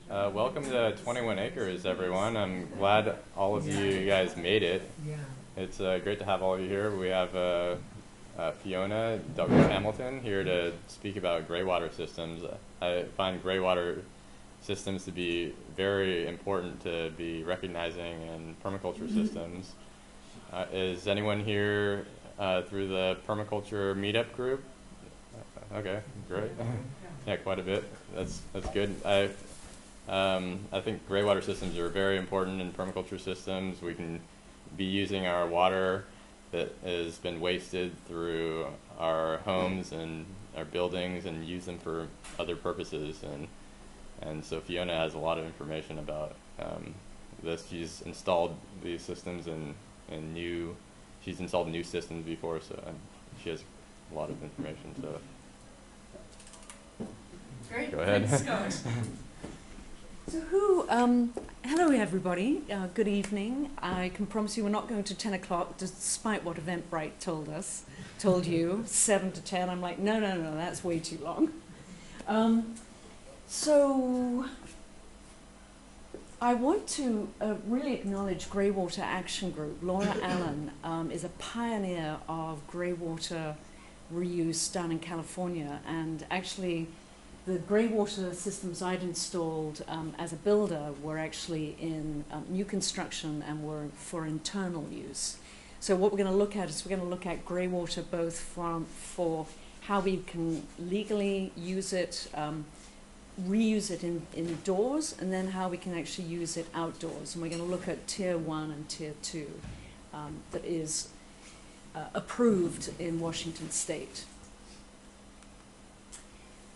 Welcome to 21 Acres, everyone. I'm glad all of you guys made it. Yeah. It's great to have all of you here. We have Fiona Douglas-Hamilton here to speak about gray water systems. I find gray water systems to be very important to be recognizing in permaculture systems. Is anyone here through the permaculture meetup group? Okay, great. Yeah, quite a bit. That's good. I think gray water systems are very important in permaculture systems. We can be using our water that has been wasted through our homes and our buildings and use them for other purposes. And so Fiona has a lot of information about this. She's installed these systems she's installed new systems before, so she has a lot of information. So Great. Go ahead. Thanks, Scott. So hello everybody, good evening. I can promise you we're not going to 10 o'clock, despite what Eventbrite told you, 7 to 10. I'm like, no, that's way too long. So I want to really acknowledge Grey Water Action Group. Laura Allen is a pioneer of grey water reuse down in California, and actually the grey water systems I'd installed as a builder were actually in new construction and were for internal use. So what we're going to look at is we're going to look at grey water both for how we can legally use it, reuse it indoors, and then how we can actually use it outdoors. And we're going to look at Tier 1 and Tier 2 that is approved in Washington State.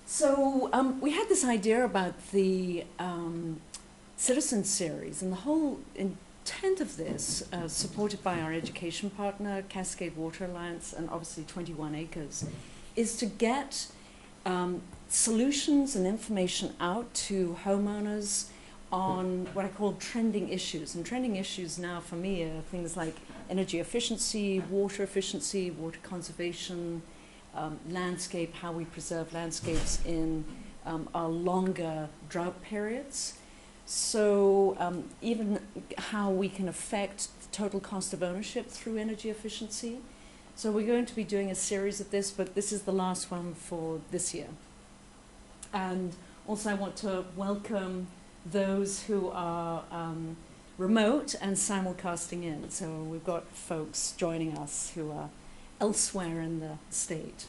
So we had this idea about the Citizen Series, and the whole intent of this, supported by our education partner, Cascade Water Alliance, and obviously 21 Acres, is to get solutions and information out to homeowners on what I call trending issues. And trending issues now for me are things like energy efficiency, water conservation, landscape, how we preserve landscapes in our longer drought periods. So even how we can affect the total cost of ownership through energy efficiency. So we're going to be doing a series of this, but this is the last one for this year. And also I want to welcome those who are remote and simulcasting in. So we've got folks joining us who are elsewhere in the state.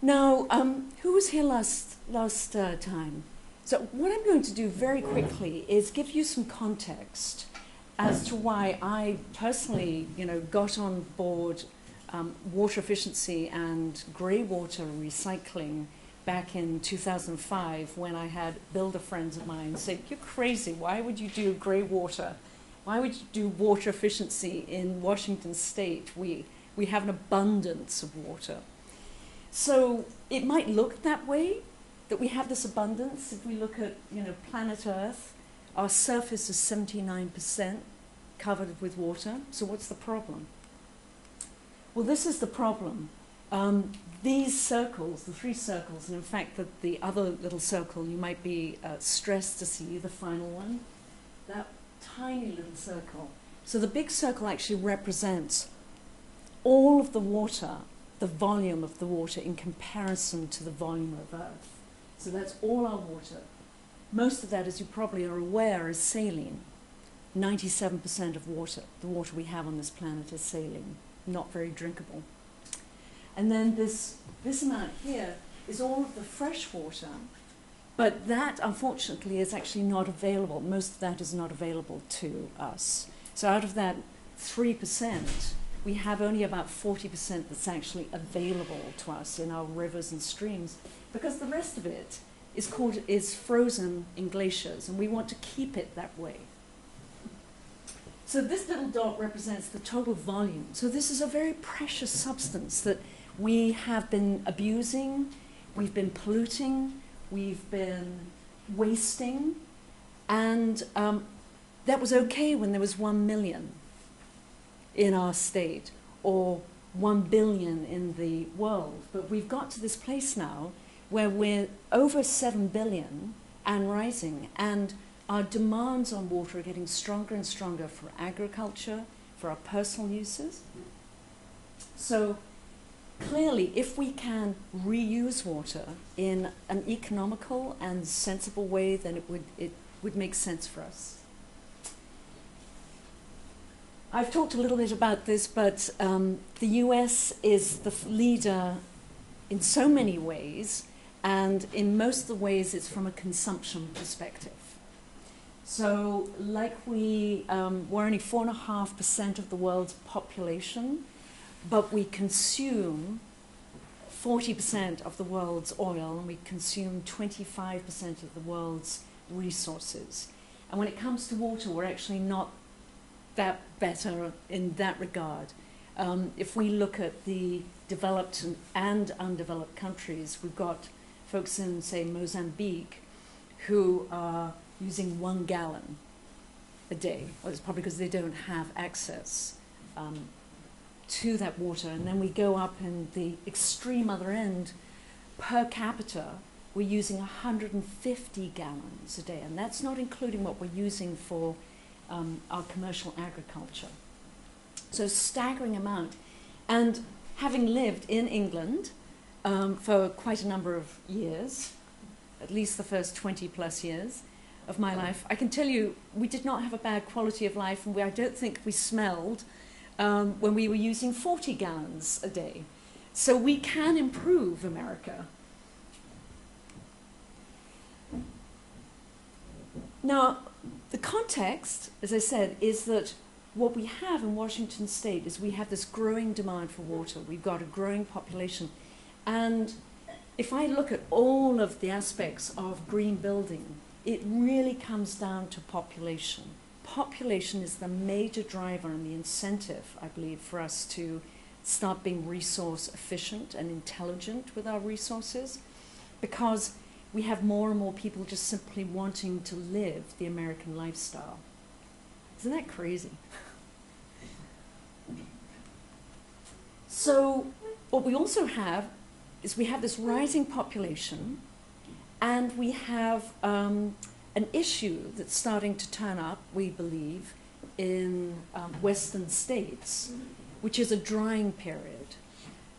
Now, who was here last time? So what I'm going to do very quickly is give you some context as to why I personally, got on board water efficiency and grey water recycling back in 2005 when I had builder friends of mine say, "You're crazy, why would you do grey water? Why would you do water efficiency in Washington State? We have an abundance of water." So it might look that way, that we have this abundance. If we look at, planet Earth, our surface is 79% covered with water. So what's the problem? Well, this is the problem. These circles, the three circles, and in fact the other little circle you might be stressed to see, the final one, that tiny little circle. So the big circle actually represents all of the water, the volume of the water in comparison to the volume of Earth. So that's all our water. Most of that, as you probably are aware, is saline. 97% of water, the water we have on this planet, is saline, not very drinkable. And then this amount here is all of the fresh water, but that, unfortunately, is actually not available. Most of that is not available to us. So out of that 3%, we have only about 40% that's actually available to us in our rivers and streams, because the rest of it is frozen in glaciers, and we want to keep it that way. So this little dot represents the total volume. So this is a very precious substance that we have been abusing, we've been polluting, we've been wasting, and that was okay when there was 1 million in our state, or 1 billion in the world. But we've got to this place now where we're over 7 billion and rising, and our demands on water are getting stronger and stronger for agriculture, for our personal uses. So clearly, if we can reuse water in an economical and sensible way, then it would make sense for us. I've talked a little bit about this, but the US is the leader in so many ways, and in most of the ways it's from a consumption perspective. So like we're only 4.5% of the world's population, but we consume 40% of the world's oil, and we consume 25% of the world's resources. And when it comes to water, we're actually not that better in that regard. If we look at the developed and undeveloped countries, we've got folks in, say, Mozambique, who are using 1 gallon a day. Well, it's probably because they don't have access to that water. And then we go up in the extreme other end, per capita, we're using 150 gallons a day. And that's not including what we're using for our commercial agriculture. So staggering amount. And having lived in England for quite a number of years, at least the first 20 plus years of my life, I can tell you we did not have a bad quality of life, and I don't think we smelled when we were using 40 gallons a day. So we can improve America. Now, the context, as I said, is that what we have in Washington State is we have this growing demand for water. We've got a growing population. And if I look at all of the aspects of green building, it really comes down to population. Population is the major driver and the incentive, I believe, for us to start being resource efficient and intelligent with our resources, because we have more and more people just simply wanting to live the American lifestyle. Isn't that crazy? So what we also have is we have this rising population, and we have an issue that's starting to turn up, we believe, in Western states, which is a drying period.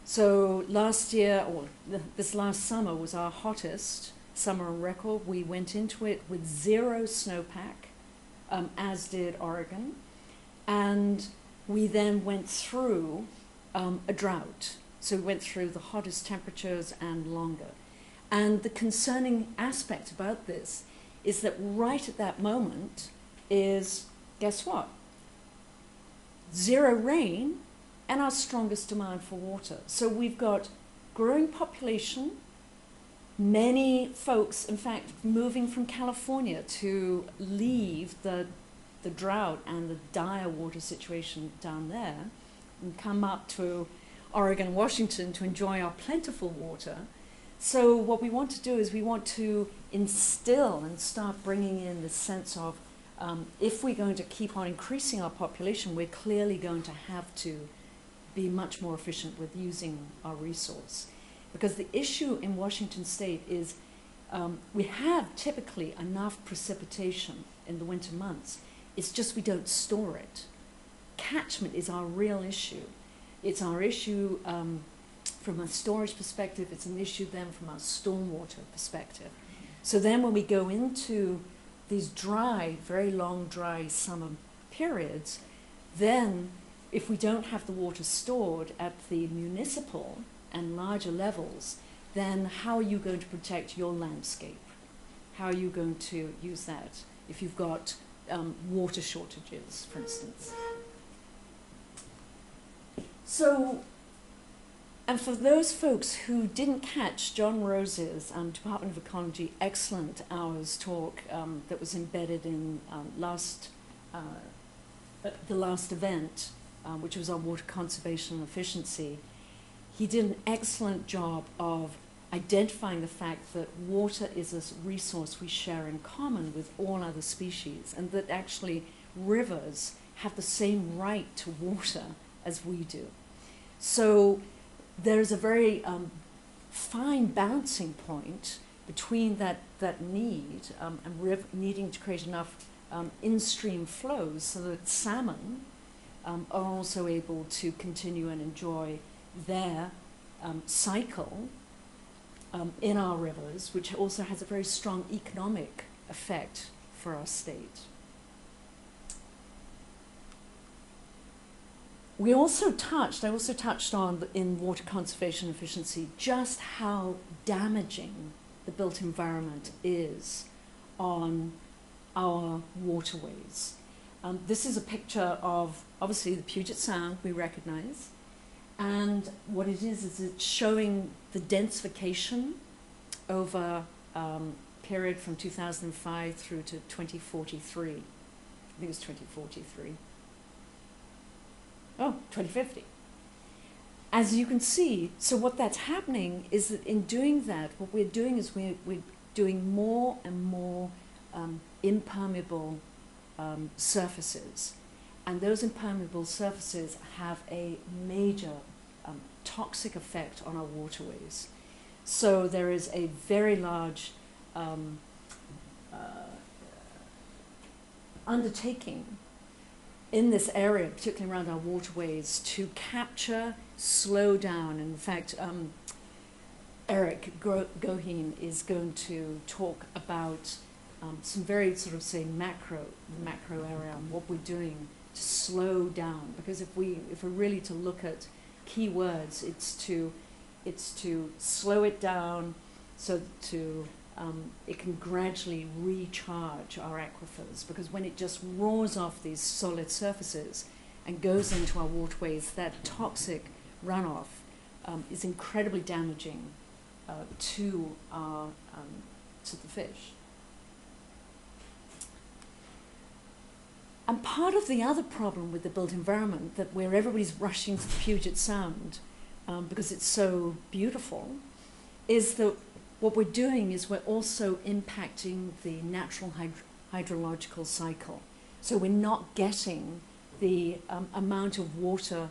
So last year, or this last summer, was our hottest summer on record. We went into it with 0 snowpack, as did Oregon, and we then went through a drought. So we went through the hottest temperatures and longer. And the concerning aspect about this is that right at that moment is, guess what? 0 rain and our strongest demand for water. So we've got growing population, many folks, in fact, moving from California to leave the drought and the dire water situation down there and come up to Oregon, Washington to enjoy our plentiful water. So what we want to do is we want to instill and start bringing in the sense of if we're going to keep on increasing our population, we're clearly going to have to be much more efficient with using our resource. Because the issue in Washington State is we have typically enough precipitation in the winter months. It's just we don't store it. Catchment is our real issue. It's our issue from a storage perspective. It's an issue then from our stormwater perspective. So then when we go into these dry, very long, dry summer periods, then if we don't have the water stored at the municipal and larger levels, then how are you going to protect your landscape? How are you going to use that if you've got water shortages, for instance? So, and for those folks who didn't catch John Rose's Department of Ecology excellent hours talk that was embedded in the last event, which was on water conservation and efficiency, he did an excellent job of identifying the fact that water is a resource we share in common with all other species, and that actually rivers have the same right to water as we do. So there's a very fine balancing point between that need and needing to create enough in-stream flows so that salmon are also able to continue and enjoy their cycle in our rivers, which also has a very strong economic effect for our state. I also touched on in water conservation efficiency just how damaging the built environment is on our waterways. This is a picture of, obviously, the Puget Sound we recognize. And what it is it's showing the densification over a period from 2005 through to 2043. I think it was 2043. Oh, 2050. As you can see, so what that's happening is that in doing that, what we're doing is we're doing more and more impermeable surfaces. And those impermeable surfaces have a major toxic effect on our waterways. So there is a very large undertaking in this area, particularly around our waterways, to capture, slow down. In fact, Erik Goheen is going to talk about some very sort of, say, macro area and what we're doing to slow down. Because if we're really to look at key words, it's to slow it down so it can gradually recharge our aquifers. Because when it just roars off these solid surfaces and goes into our waterways, that toxic runoff is incredibly damaging to the fish. And part of the other problem with the built environment, that where everybody's rushing to the Puget Sound because it's so beautiful, is that what we're doing is we're also impacting the natural hydrological cycle. So we're not getting the amount of water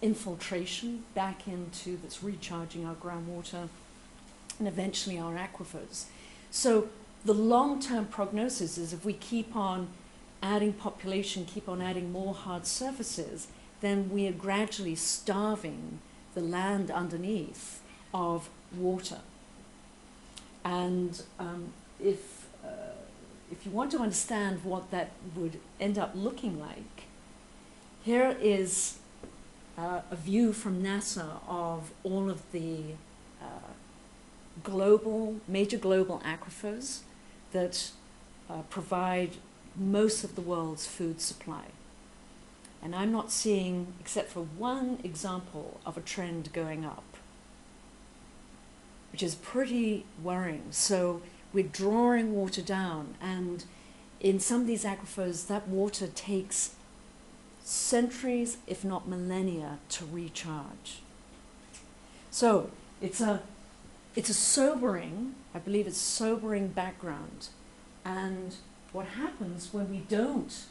infiltration back into that's recharging our groundwater and eventually our aquifers. So the long-term prognosis is if we keep on adding population, keep on adding more hard surfaces, then we are gradually starving the land underneath of water. And if you want to understand what that would end up looking like, here is a view from NASA of all of the major global aquifers that provide most of the world's food supply. And I'm not seeing, except for one example, of a trend going up, which is pretty worrying. So we're drawing water down, and in some of these aquifers, that water takes centuries, if not millennia, to recharge. So it's a sobering, I believe it's sobering background. And what happens when we don't,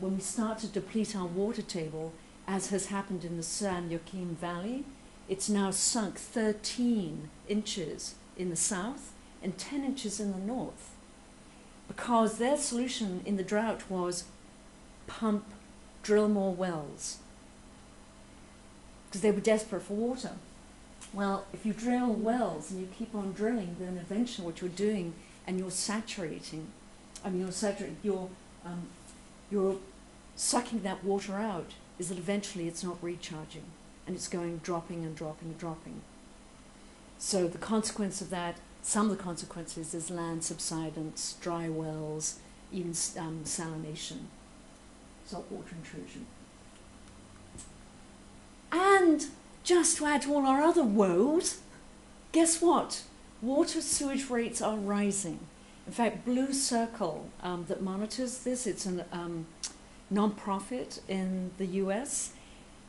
when we start to deplete our water table, as has happened in the San Joaquin Valley, it's now sunk 13 inches in the south and 10 inches in the north, because their solution in the drought was drill more wells, because they were desperate for water. Well, if you drill wells and you keep on drilling, then eventually what you're doing, and you're saturating, you're sucking that water out, is that eventually it's not recharging, and it's dropping and dropping and dropping. So the consequence of that, some of the consequences, is land subsidence, dry wells, even salination, saltwater intrusion. And just to add to all our other woes, guess what? Water sewage rates are rising. In fact, Blue Circle, that monitors this, it's a non-profit in the US,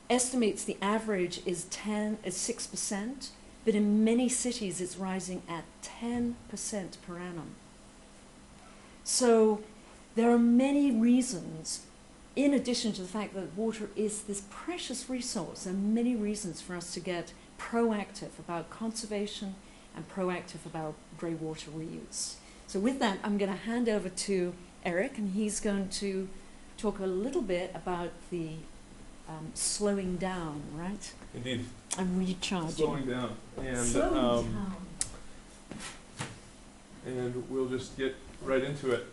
estimates the average is 6%, but in many cities it's rising at 10% per annum. So there are many reasons, in addition to the fact that water is this precious resource, there are many reasons for us to get proactive about conservation and proactive about grey water reuse. So with that, I'm going to hand over to Erik, and he's going to talk a little bit about the slowing down, right? Indeed. And recharging. Slowing down. And, Slowing down. And we'll just get right into it.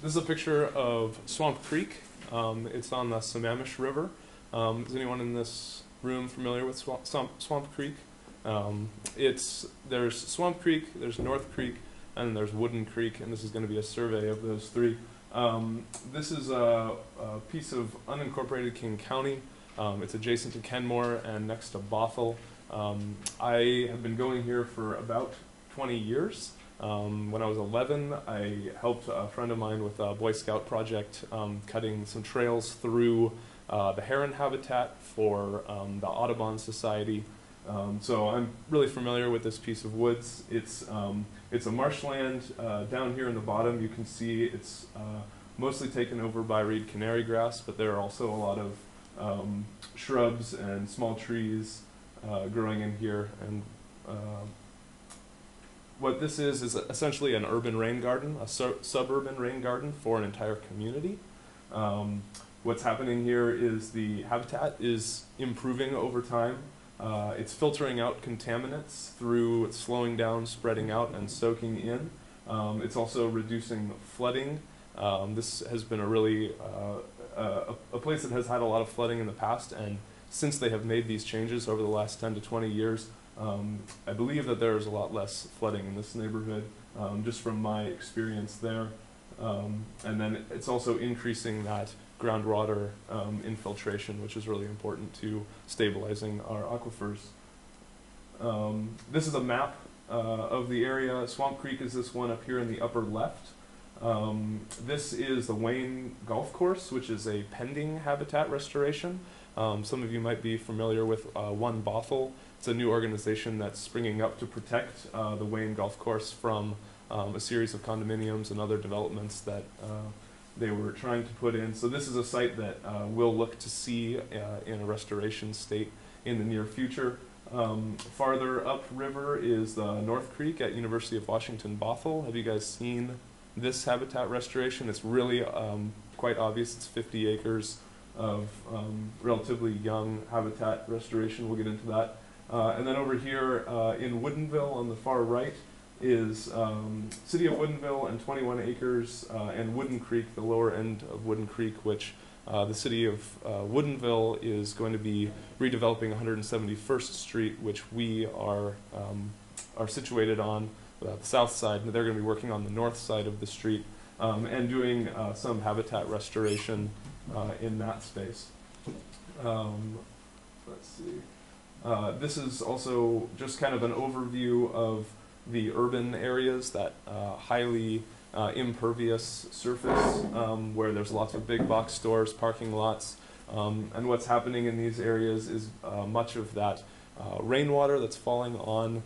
This is a picture of Swamp Creek. It's on the Sammamish River. Is anyone in this room familiar with Swamp Creek? There's Swamp Creek, there's North Creek, and there's Wooden Creek, and this is going to be a survey of those three. This is a piece of unincorporated King County. It's adjacent to Kenmore and next to Bothell. I have been going here for about 20 years. When I was 11, I helped a friend of mine with a Boy Scout project cutting some trails through the heron habitat for the Audubon Society. So I'm really familiar with this piece of woods. It's a marshland. Down here in the bottom you can see it's mostly taken over by reed canary grass, but there are also a lot of shrubs and small trees growing in here. And what this is essentially an urban rain garden, a suburban rain garden for an entire community. What's happening here is the habitat is improving over time. It's filtering out contaminants through it's slowing down, spreading out, and soaking in. It's also reducing flooding. This has been a really a place that has had a lot of flooding in the past, and since they have made these changes over the last 10 to 20 years, I believe that there is a lot less flooding in this neighborhood, just from my experience there. And then it's also increasing that groundwater infiltration, which is really important to stabilizing our aquifers. This is a map of the area. Swamp Creek is this one up here in the upper left. This is the Wayne Golf Course, which is a pending habitat restoration. Some of you might be familiar with One Bothell. It's a new organization that's springing up to protect the Wayne Golf Course from a series of condominiums and other developments that they were trying to put in. So this is a site that we'll look to see in a restoration state in the near future. Farther upriver is the North Creek at University of Washington Bothell. Have you guys seen this habitat restoration? It's really quite obvious. It's 50 acres of relatively young habitat restoration. We'll get into that. And then over here in Woodinville on the far right is City of Woodinville and 21 acres and Wooden Creek, the lower end of Wooden Creek, which the City of Woodinville is going to be redeveloping 171st Street, which we are situated on the south side. They're going to be working on the north side of the street and doing some habitat restoration in that space. Let's see. This is also just kind of an overview of the urban areas, that highly impervious surface where there's lots of big box stores, parking lots, and what's happening in these areas is much of that rainwater that's falling on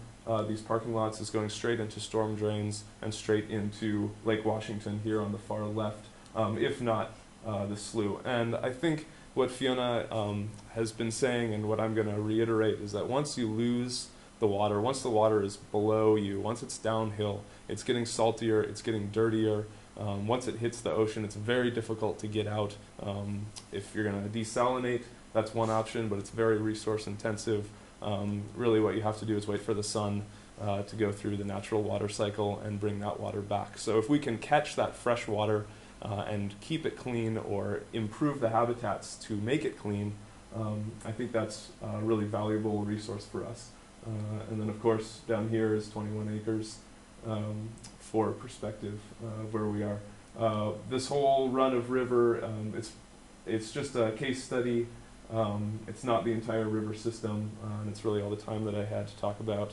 these parking lots is going straight into storm drains and straight into Lake Washington here on the far left, if not the slough. And I think what Fiona has been saying, and what I'm going to reiterate, is that once you lose the water, once the water is below you, once it's downhill, it's getting saltier, it's getting dirtier. Once it hits the ocean, it's very difficult to get out. If you're going to desalinate, that's one option, but it's very resource intensive. Really what you have to do is wait for the sun to go through the natural water cycle and bring that water back. So if we can catch that fresh water and keep it clean or improve the habitats to make it clean, I think that's a really valuable resource for us. And then of course down here is 21 acres for perspective of where we are. This whole run of river, it's just a case study. It's not the entire river system, and it's really all the time that I had to talk about,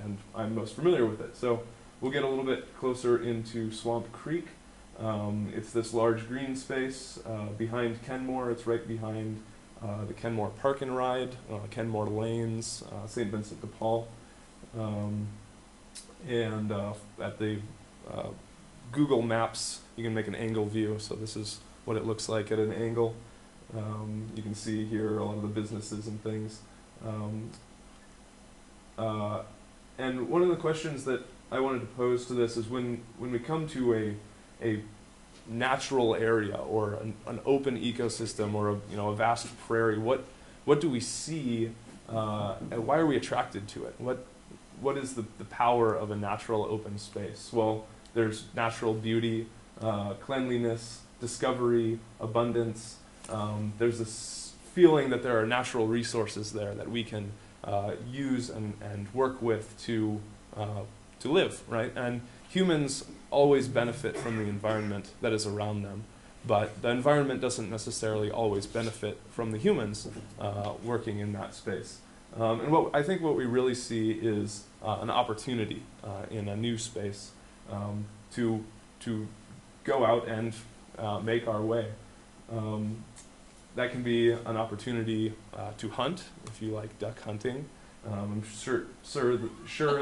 and I'm most familiar with it. So we'll get a little bit closer into Swamp Creek. It's this large green space behind Kenmore. It's right behind the Kenmore Park and Ride, Kenmore Lanes, St. Vincent de Paul. And at the Google Maps, you can make an angle view. So this is what it looks like at an angle. You can see here a lot of the businesses and things. Um, and one of the questions that I wanted to pose to this is when we come to a natural area or an open ecosystem or a vast prairie, what do we see and why are we attracted to it? What is the power of a natural open space? Well, there's natural beauty, cleanliness, discovery, abundance. There's this feeling that there are natural resources there that we can use and work with to live, right? And humans always benefit from the environment that is around them, but the environment doesn't necessarily always benefit from the humans working in that space. And I think what we really see is an opportunity in a new space to go out and make our way. That can be an opportunity to hunt, if you like duck hunting. I'm sure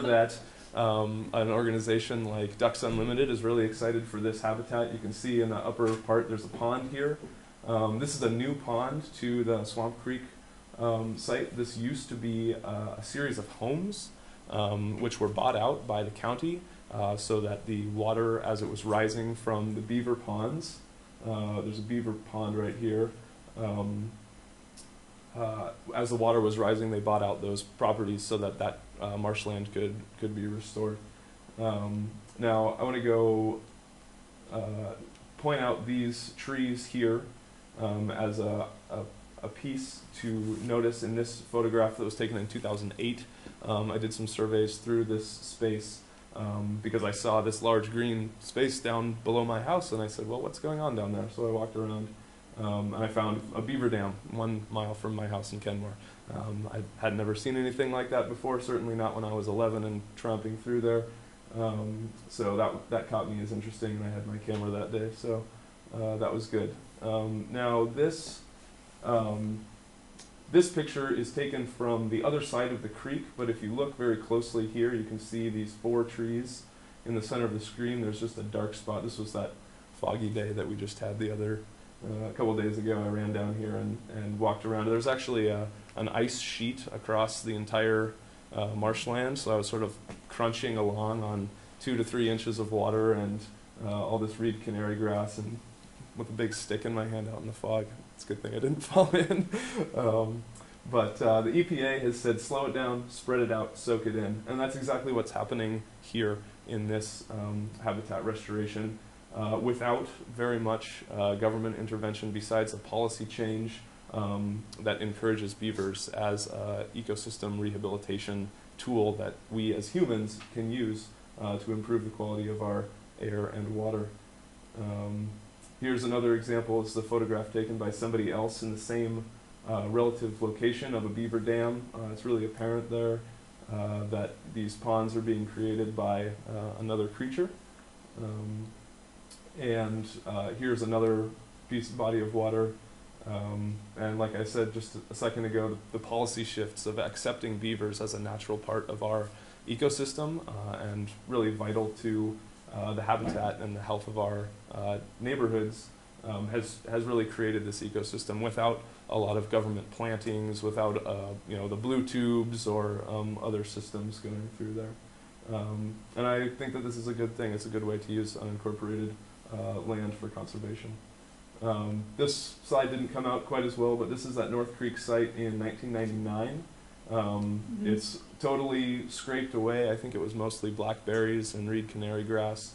that an organization like Ducks Unlimited is really excited for this habitat. You can see in the upper part there's a pond here. This is a new pond to the Swamp Creek site. This used to be a series of homes which were bought out by the county so that the water, as it was rising from the beaver ponds, there's a beaver pond right here. As the water was rising, they bought out those properties so that marshland could be restored. Now, I want to go point out these trees here as a piece to notice in this photograph that was taken in 2008. I did some surveys through this space because I saw this large green space down below my house, and I said, well, what's going on down there? So I walked around. And I found a beaver dam 1 mile from my house in Kenmore. I had never seen anything like that before, certainly not when I was 11 and tromping through there. So that caught me as interesting, and I had my camera that day, so that was good. Now this picture is taken from the other side of the creek, but if you look very closely here, you can see these 4 trees in the center of the screen. There's just a dark spot. This was that foggy day that we just had a couple days ago. I ran down here and walked around. There's actually an ice sheet across the entire marshland, so I was sort of crunching along on 2 to 3 inches of water and all this reed canary grass, and with a big stick in my hand out in the fog. It's a good thing I didn't fall in. But the EPA has said slow it down, spread it out, soak it in, and that's exactly what's happening here in this habitat restoration. Without very much government intervention besides a policy change that encourages beavers as an ecosystem rehabilitation tool that we as humans can use to improve the quality of our air and water. Here's another example. It's the photograph taken by somebody else in the same relative location of a beaver dam. It's really apparent there that these ponds are being created by another creature. And here's another body of water. And like I said just a second ago, the policy shifts of accepting beavers as a natural part of our ecosystem and really vital to the habitat and the health of our neighborhoods has really created this ecosystem without a lot of government plantings, without the blue tubes or other systems going through there. And I think that this is a good thing. It's a good way to use unincorporated land for conservation. This slide didn't come out quite as well, but this is that North Creek site in 1999. It's totally scraped away. I think it was mostly blackberries and reed canary grass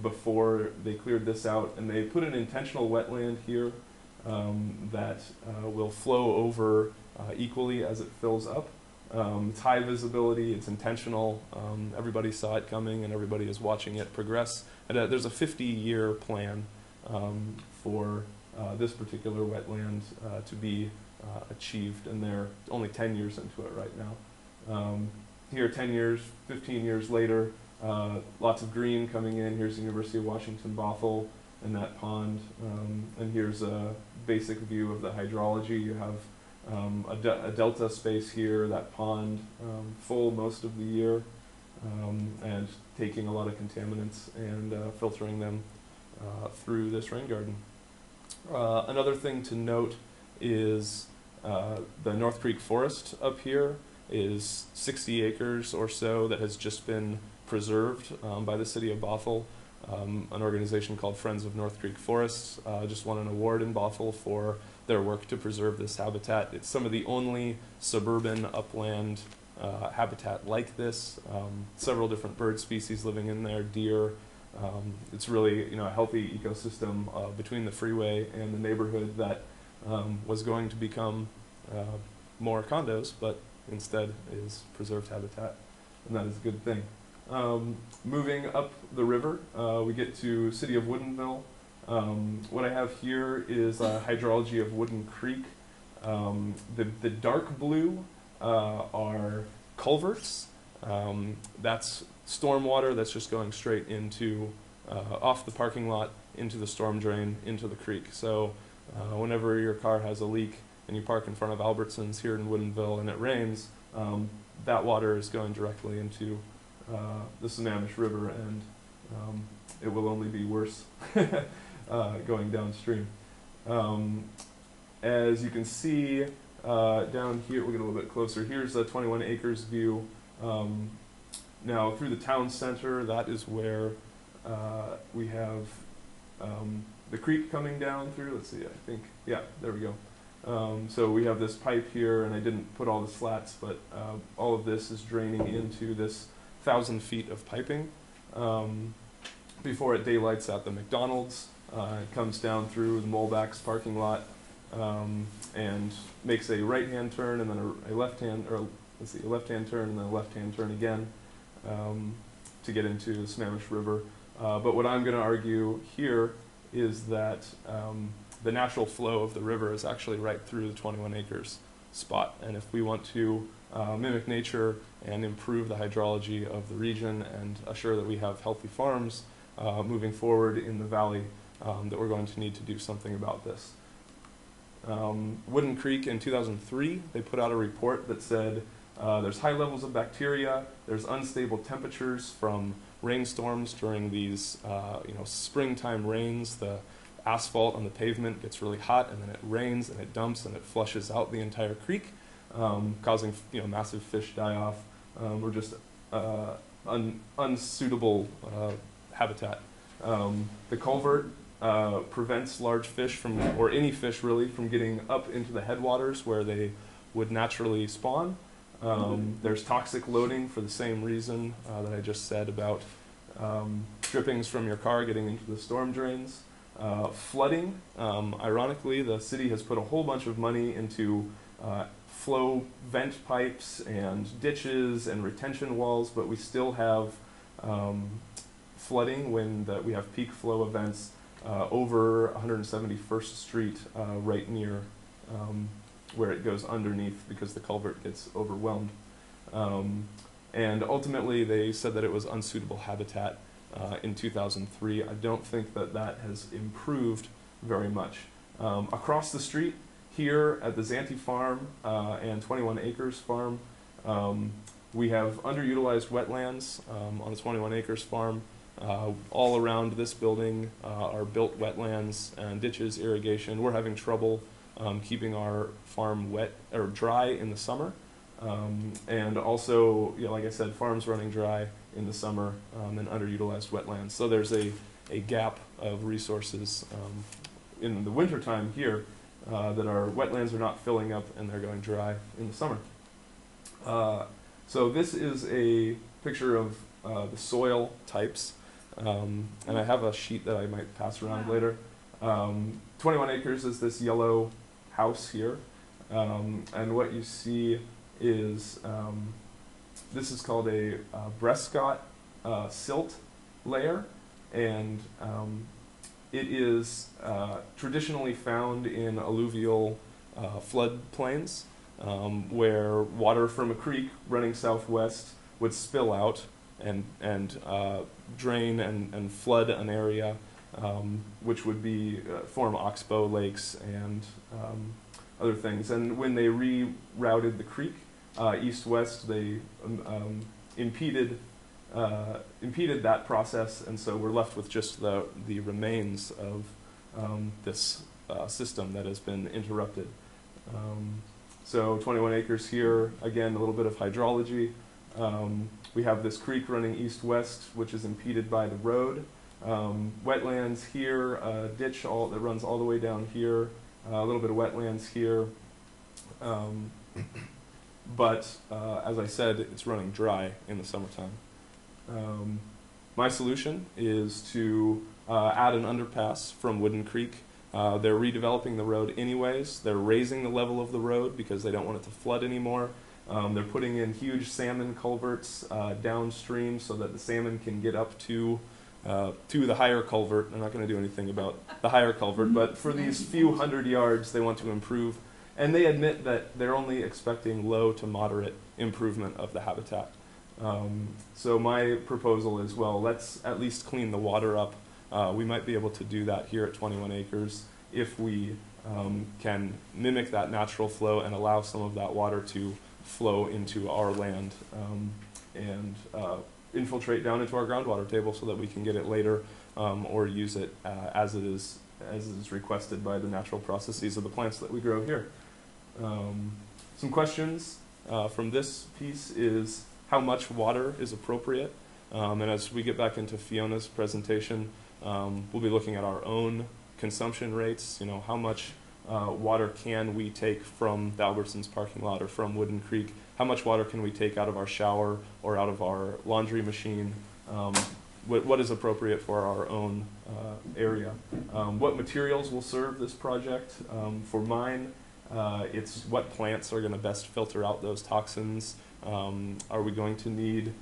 before they cleared this out, and they put an intentional wetland here that will flow over equally as it fills up. It's high visibility, it's intentional, everybody saw it coming and everybody is watching it progress. And there's a 50-year plan for this particular wetland to be achieved, and they're only 10 years into it right now. Here 10 years, 15 years later, lots of green coming in. Here's the University of Washington Bothell and that pond, and here's a basic view of the hydrology. You have a delta space here, that pond full most of the year, and taking a lot of contaminants and filtering them through this rain garden. Another thing to note is The North Creek Forest up here is 60 acres or so that has just been preserved by the city of Bothell. An organization called Friends of North Creek Forests just won an award in Bothell for their work to preserve this habitat. It's some of the only suburban upland habitat like this. Several different bird species living in there, deer. It's really, a healthy ecosystem between the freeway and the neighborhood that was going to become more condos, but instead is preserved habitat, and that is a good thing. Moving up the river, we get to City of Woodinville. What I have here is a hydrology of Wooden Creek. The dark blue are culverts. That's stormwater that's just going straight into, off the parking lot, into the storm drain, into the creek. So whenever your car has a leak and you park in front of Albertsons here in Woodinville and it rains, that water is going directly into the Sammamish River, and it will only be worse going downstream. As you can see down here, we'll get a little bit closer. Here's a 21 acres view. Now through the town center, that is where we have the creek coming down through. Let's see, I think, yeah, there we go. So we have this pipe here, and I didn't put all the slats, but all of this is draining into this 1,000 feet of piping. Before it daylights at the McDonald's, it comes down through the Molbach's parking lot and makes a right-hand turn and then a left-hand, or let's see, a left-hand turn and then a left-hand turn again to get into the Sammamish River. But what I'm going to argue here is that the natural flow of the river is actually right through the 21 acres spot. And if we want to mimic nature and improve the hydrology of the region and assure that we have healthy farms moving forward in the valley, that we're going to need to do something about this. Wooden Creek in 2003, they put out a report that said there's high levels of bacteria, there's unstable temperatures from rainstorms during these springtime rains. The asphalt on the pavement gets really hot, and then it rains and it dumps and it flushes out the entire creek, causing massive fish die-off or just unsuitable habitat. The culvert prevents large fish from, or any fish really, from getting up into the headwaters where they would naturally spawn. There's toxic loading for the same reason that I just said about drippings from your car getting into the storm drains. Flooding, ironically, the city has put a whole bunch of money into flow vent pipes and ditches and retention walls, but we still have flooding when we have peak flow events over 171st Street, right near where it goes underneath because the culvert gets overwhelmed. And ultimately, they said that it was unsuitable habitat in 2003. I don't think that that has improved very much. Across the street here at the Zanti Farm and 21 Acres Farm, we have underutilized wetlands on the 21 Acres Farm. All around this building are built wetlands and ditches, irrigation. We're having trouble keeping our farm wet or dry in the summer. And also, like I said, farms running dry in the summer and underutilized wetlands. So there's a gap of resources in the wintertime here that our wetlands are not filling up and they're going dry in the summer. So this is a picture of the soil types. And I have a sheet that I might pass around later. 21 acres is this yellow house here. And what you see is this is called a Prescott silt layer, and it is traditionally found in alluvial flood plains where water from a creek running southwest would spill out and drain and flood an area, which would be form oxbow lakes and other things. And when they rerouted the creek east-west, they impeded that process, and so we're left with just the remains of this system that has been interrupted. So 21 acres here, again, a little bit of hydrology. We have this creek running east-west, which is impeded by the road. Wetlands here, a ditch that runs all the way down here, a little bit of wetlands here. But as I said, it's running dry in the summertime. My solution is to add an underpass from Wooden Creek. They're redeveloping the road anyways. They're raising the level of the road because they don't want it to flood anymore. They're putting in huge salmon culverts downstream so that the salmon can get up to the higher culvert. I'm not going to do anything about the higher culvert, but for these few hundred yards, they want to improve. And they admit that they're only expecting low to moderate improvement of the habitat. So my proposal is, well, let's at least clean the water up. We might be able to do that here at 21 acres if we can mimic that natural flow and allow some of that water to flow into our land and infiltrate down into our groundwater table so that we can get it later or use it as it is requested by the natural processes of the plants that we grow here. Some questions from this piece is how much water is appropriate. And as we get back into Fiona's presentation, we'll be looking at our own consumption rates. You know, how much water can we take from the Albertsons parking lot or from Wooden Creek? How much water can we take out of our shower or out of our laundry machine? What is appropriate for our own area? What materials will serve this project? For mine, it's what plants are going to best filter out those toxins. Are we going to need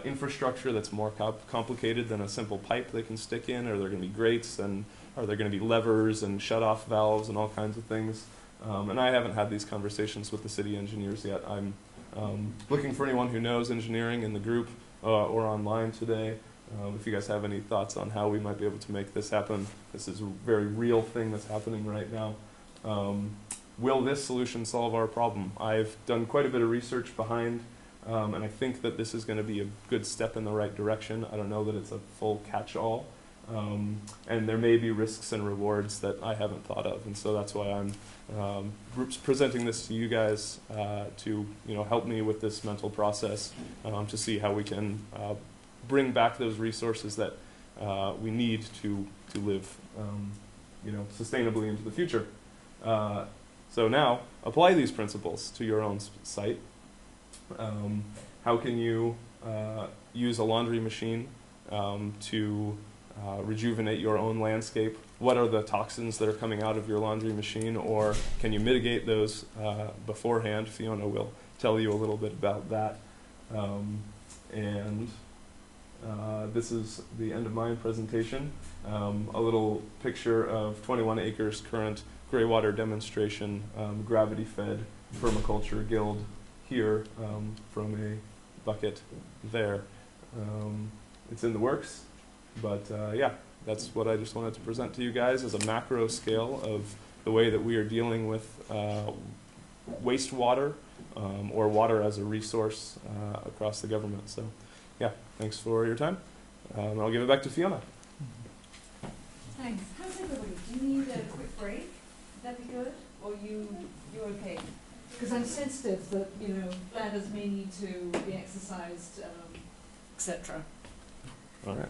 infrastructure that's more complicated than a simple pipe they can stick in? Are there going to be grates, and are there going to be levers and shut-off valves and all kinds of things? And I haven't had these conversations with the city engineers yet. I'm looking for anyone who knows engineering in the group or online today. If you guys have any thoughts on how we might be able to make this happen, this is a very real thing that's happening right now. Will this solution solve our problem? I've done quite a bit of research behind, and I think that this is going to be a good step in the right direction. I don't know that it's a full catch-all, and there may be risks and rewards that I haven't thought of, and so that's why I'm presenting this to you guys to help me with this mental process to see how we can bring back those resources that we need to live sustainably into the future. So now, apply these principles to your own site. How can you use a laundry machine to rejuvenate your own landscape? What are the toxins that are coming out of your laundry machine, or can you mitigate those beforehand? Fiona will tell you a little bit about that. This is the end of my presentation. A little picture of 21 acres current gray water demonstration, gravity-fed permaculture guild here from a bucket there. It's in the works, but yeah, that's what I just wanted to present to you guys as a macro scale of the way that we are dealing with wastewater or water as a resource across the government. So yeah, thanks for your time. I'll give it back to Fiona. Thanks. How's everybody? Do you need a quick break? Would that be good? Or you're okay? Because I'm sensitive that, bladders may need to be exercised, etc. All right.